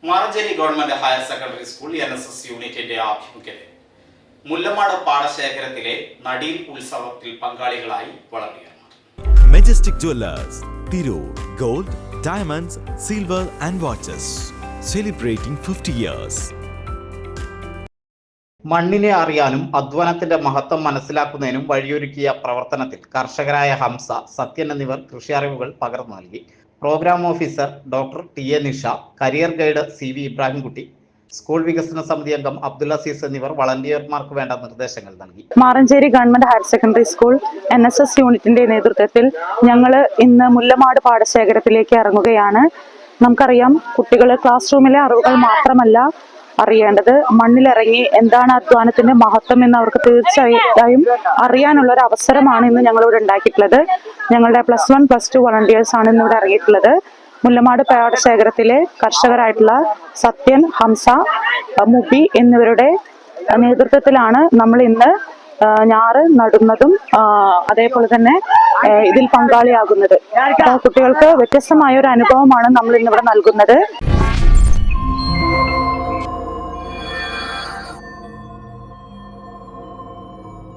Maranchery government higher secondary school NSS യൂണിറ്റിന്റെ ആഭിമുഖ്യത്തിൽ മുല്ലമാട് പാടശേഖരത്തിലെ നടീൽ ഉത്സവത്തിൽ പങ്കാളികളായി വളണ്ടിയർമാർ. Majestic jewellers, Tirur. Gold, diamonds, silver and watches. Celebrating 50 years. മണ്ണിനെ അറിയാനും അധ്വാനത്തിന്റെ മഹത്വം മനസ്സിലാക്കുന്നതിനും വഴിയൊരുക്കിയ പ്രവർത്തനത്തിൽ കർഷകരായ ഹംസ, സത്യൻ എന്നിവർ കൃഷി അറിവുകൾ പകർന്നു നൽകി. Programme officer doctor T A. Nisha, career guide CV Ibrahimkutty, school വികസന സമിതി അംഗം അബ്ദുൽ അസീസ് എന്നിവർ വളണ്ടിയർമാർക്ക് വേണ്ട നിർദ്ദേശങ്ങൾ നൽകി. Maranchery government higher secondary school NSS യൂണിറ്റിന്റെ നേതൃത്വത്തിൽ ഞങ്ങൾ ഇന്ന് മുല്ലമാട് പാടശേഖരത്തിലേക്ക് ഇറങ്ങുകയാണ്. നമുക്കറിയാം, കുട്ടികൾ ക്ലാസ് റൂമിലെ അറിവുകൾ മാത്രമല്ല അറിയേണ്ടത്, മണ്ണിലിറങ്ങി എന്താണ് അധ്വാനത്തിന്റെ മഹത്വം എന്ന് അവർക്ക് തീർച്ചയായും അറിയാനുള്ള ഒരു അവസരമാണ് ഇന്ന് ഞങ്ങളിവിടെ ഉണ്ടാക്കിയിട്ടുള്ളത്. ഞങ്ങളുടെ +1, +2 വളണ്ടിയേഴ്സ് ആണ് ഇന്നിവിടെ ഇറങ്ങിയിട്ടുള്ളത്. മുല്ലമാട് പാടശേഖരത്തിലെ കർഷകരായിട്ടുള്ള സത്യൻ, ഹംസ, മുബി എന്നിവരുടെ നേതൃത്വത്തിലാണ് നമ്മൾ ഇന്ന് ഞാറ് നടുന്നതും അതേപോലെ തന്നെ ഇതിൽ പങ്കാളിയാകുന്നത്. കുട്ടികൾക്ക് വ്യത്യസ്തമായ ഒരു അനുഭവമാണ് നമ്മൾ ഇന്നിവിടെ നൽകുന്നത്.